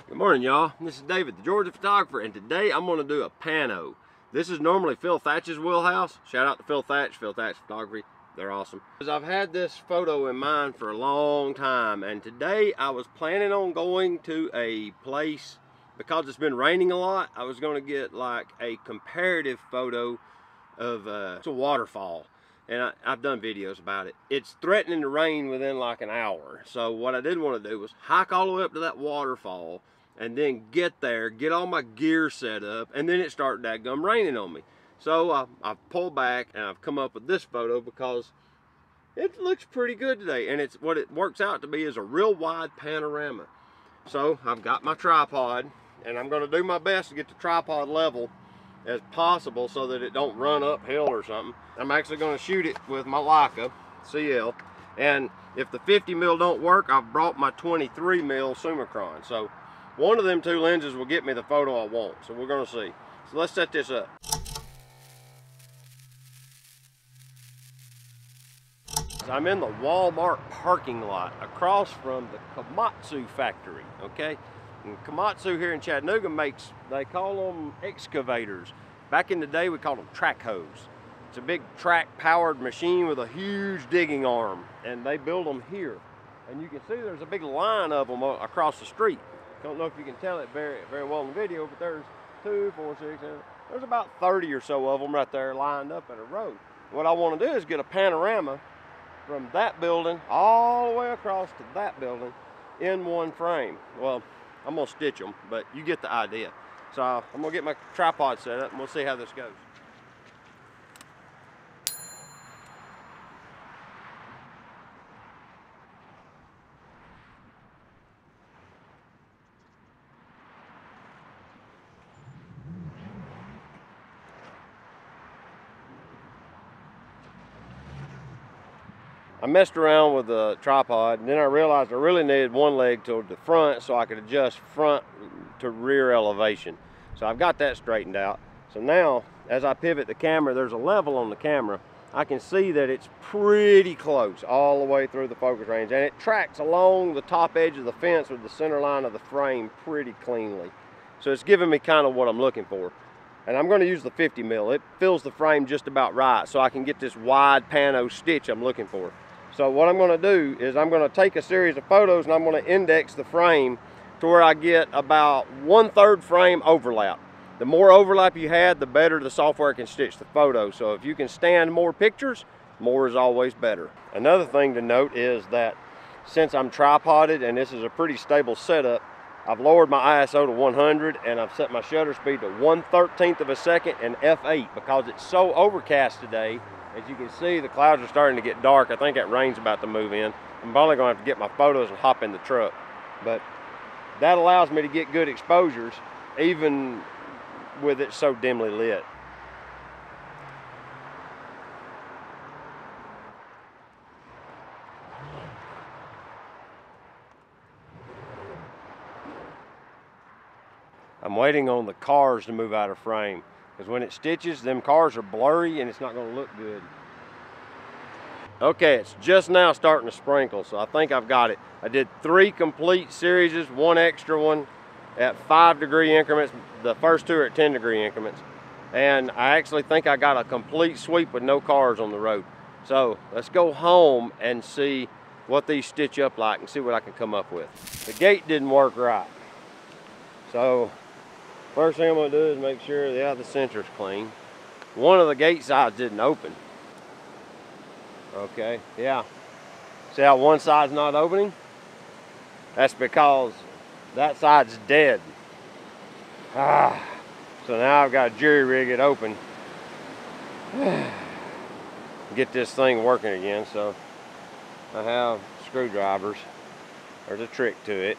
Good morning, y'all. This is David, the Georgia photographer, and today I'm going to do a pano. This is normally Phil Thatch's wheelhouse. Shout out to Phil Thatch Photography. They're awesome. I've had this photo in mind for a long time, and today I was planning on going to a place because it's been raining a lot. I was going to get like a comparative photo of it's a waterfall, and I've done videos about it. It's threatening to rain within like an hour, so what I didn't want to do was hike all the way up to that waterfall and then get there, get all my gear set up, and then it started dadgum raining on me. So I've pulled back and I've come up with this photo because it looks pretty good today, and it's what it works out to be is a real wide panorama. So I've got my tripod, and I'm going to do my best to get the tripod level as possible so that it don't run uphill or something. I'm actually going to shoot it with my Leica CL, and if the 50mm don't work, I've brought my 23mm Summicron. So one of them two lenses will get me the photo I want. So we're going to see. So let's set this up. I'm in the Walmart parking lot across from the Komatsu factory, okay? And Komatsu here in Chattanooga makes, they call them excavators. Back in the day, we called them track hoes. It's a big track-powered machine with a huge digging arm, and they build them here. And you can see there's a big line of them across the street. Don't know if you can tell it very well in the video, but there's 2, 4, 6, 7, there's about 30 or so of them right there lined up in a row. What I want to do is get a panorama from that building all the way across to that building in one frame. Well, I'm gonna stitch them, but you get the idea. So I'm gonna get my tripod set up and we'll see how this goes. I messed around with the tripod, and then I realized I really needed one leg toward the front so I could adjust front to rear elevation. So I've got that straightened out. So now, as I pivot the camera, there's a level on the camera. I can see that it's pretty close all the way through the focus range, and it tracks along the top edge of the fence with the center line of the frame pretty cleanly. So it's giving me kind of what I'm looking for. And I'm going to use the 50mm. It fills the frame just about right so I can get this wide pano stitch I'm looking for. So what I'm going to do is I'm going to take a series of photos and I'm going to index the frame to where I get about 1/3 frame overlap. The more overlap you had, the better the software can stitch the photo. So if you can stand more pictures, more is always better. Another thing to note is that since I'm tripoded and this is a pretty stable setup, I've lowered my ISO to 100 and I've set my shutter speed to 1/13 of a second and f8 because it's so overcast today. As you can see, the clouds are starting to get dark. I think that rain's about to move in. I'm probably going to have to get my photos and hop in the truck. But that allows me to get good exposures, even with it so dimly lit. I'm waiting on the cars to move out of frame, because when it stitches, them cars are blurry and it's not going to look good. Okay, it's just now starting to sprinkle, so I think I've got it. I did 3 complete series, 1 extra one at 5-degree increments. The first 2 are at 10-degree increments. And I actually think I got a complete sweep with no cars on the road. So let's go home and see what these stitch up like and see what I can come up with. The gate didn't work right. So first thing I'm going to do is make sure the sensor's clean. One of the gate sides didn't open. Okay, yeah. See how one side's not opening? That's because that side's dead. So now I've got to jury rig it open. Get this thing working again. So I have screwdrivers. There's a trick to it.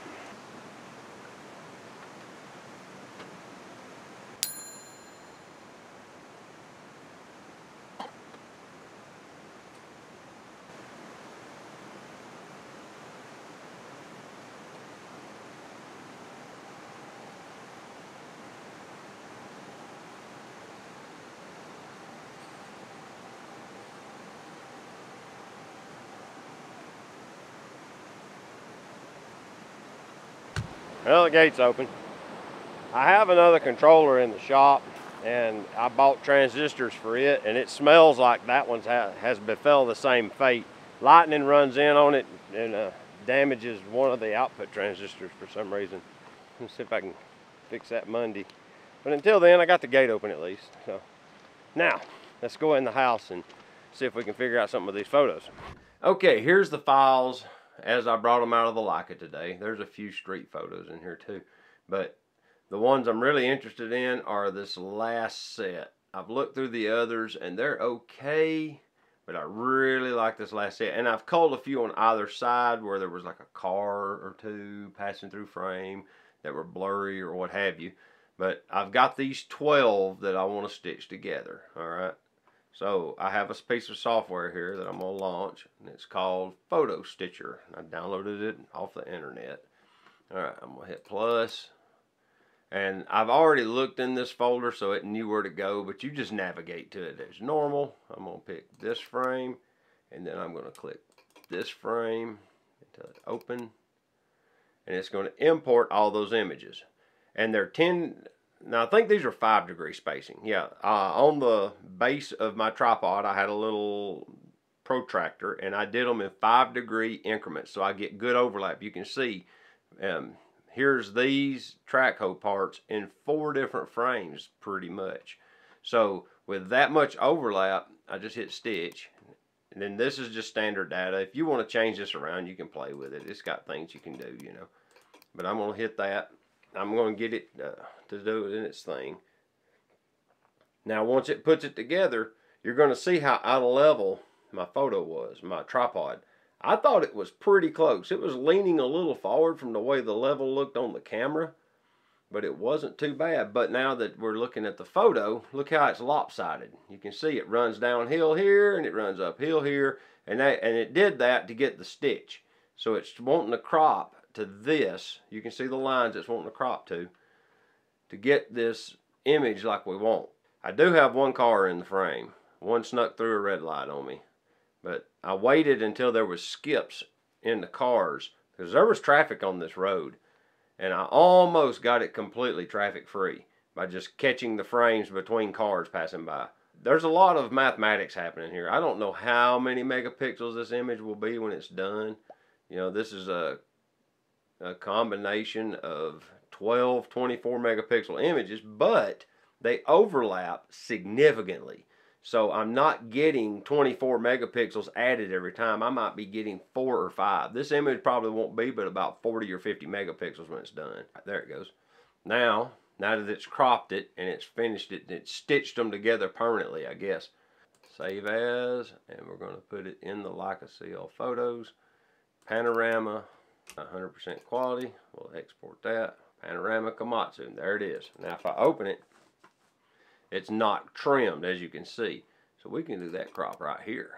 Well, the gate's open. I have another controller in the shop, and I bought transistors for it, and it smells like that one has befell the same fate. Lightning runs in on it and damages one of the output transistors for some reason. Let's see if I can fix that Monday. But until then, I got the gate open at least. So now, let's go in the house and see if we can figure out some of these photos. Okay, here's the files as I brought them out of the Leica today. There's a few street photos in here too, but the ones I'm really interested in are this last set. I've looked through the others and they're okay, but I really like this last set. And I've culled a few on either side where there was like a car or two passing through frame that were blurry or what have you. But I've got these 12 that I want to stitch together, all right? So I have a piece of software here that I'm going to launch, and it's called Photostitcher. I downloaded it off the internet. All right, I'm going to hit plus. And I've already looked in this folder so it knew where to go, but you just navigate to it as normal. I'm going to pick this frame, and then I'm going to click this frame until it's open. And it's going to import all those images. And they're 10... Now, I think these are 5-degree spacing. Yeah, on the base of my tripod, I had a little protractor, and I did them in 5-degree increments, so I get good overlap. You can see, here's these track hole parts in 4 different frames, pretty much. So, with that much overlap, I just hit stitch. And then this is just standard data. If you want to change this around, you can play with it. It's got things you can do, you know. But I'm going to hit that. I'm going to get it to do it in its thing. Now, once it puts it together, you're going to see how out of level my photo was, my tripod. I thought it was pretty close. It was leaning a little forward from the way the level looked on the camera, but it wasn't too bad. But now that we're looking at the photo, look how it's lopsided. You can see it runs downhill here and it runs uphill here, and it did that to get the stitch. So it's wanting to crop to this. You can see the lines it's wanting to crop to get this image like we want. I do have one car in the frame. One snuck through a red light on me, but I waited until there was skips in the cars because there was traffic on this road, and I almost got it completely traffic free by just catching the frames between cars passing by. There's a lot of mathematics happening here. I don't know how many megapixels this image will be when it's done. You know, this is a combination of 12 24 megapixel images, but they overlap significantly. So I'm not getting 24 megapixels added every time. I might be getting 4 or 5. This image probably won't be but about 40 or 50 megapixels when it's done. There it goes. Now that it's cropped it and it's finished it, and it's stitched them together permanently, I guess. Save as, and we're going to put it in the Leica CL Photos. Panorama, 100% quality. We'll export that. Panorama Komatsu. And there it is. Now if I open it, it's not trimmed, as you can see. So we can do that crop right here.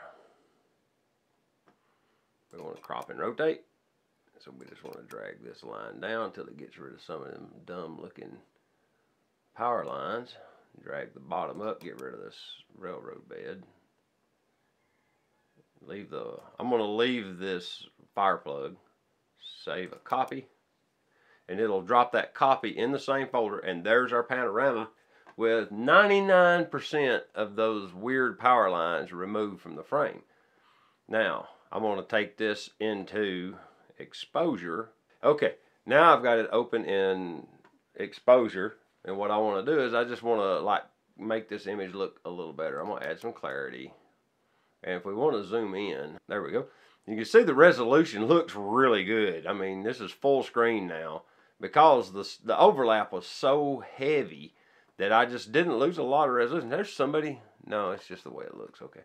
We want to crop and rotate. So we just want to drag this line down until it gets rid of some of them dumb looking power lines. Drag the bottom up, get rid of this railroad bed. I'm going to leave this fire plug. Save a copy, and it'll drop that copy in the same folder, and there's our panorama with 99% of those weird power lines removed from the frame. Now I'm going to take this into exposure. Okay, now I've got it open in exposure, and what I want to do is I just want to like make this image look a little better. I'm going to add some clarity, and if we want to zoom in, there we go. You can see the resolution looks really good. I mean, this is full screen now because the overlap was so heavy that I just didn't lose a lot of resolution. There's somebody. No, it's just the way it looks. Okay.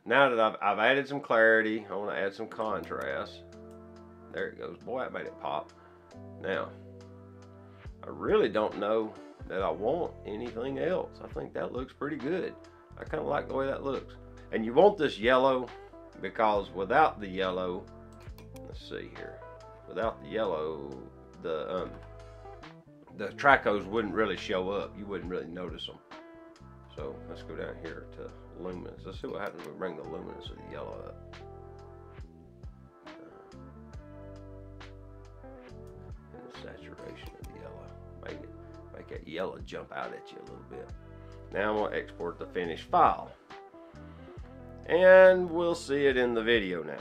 Now that I've added some clarity, I want to add some contrast. There it goes. Boy, that made it pop. Now, I really don't know that I want anything else. I think that looks pretty good. I kind of like the way that looks. And you want this yellow, because without the yellow, let's see here, without the yellow, the tracos wouldn't really show up. You wouldn't really notice them. So let's go down here to luminance. Let's see what happens when we bring the luminance of the yellow up. And the saturation make that yellow jump out at you a little bit. Now I'm going to export the finished file. And we'll see it in the video now.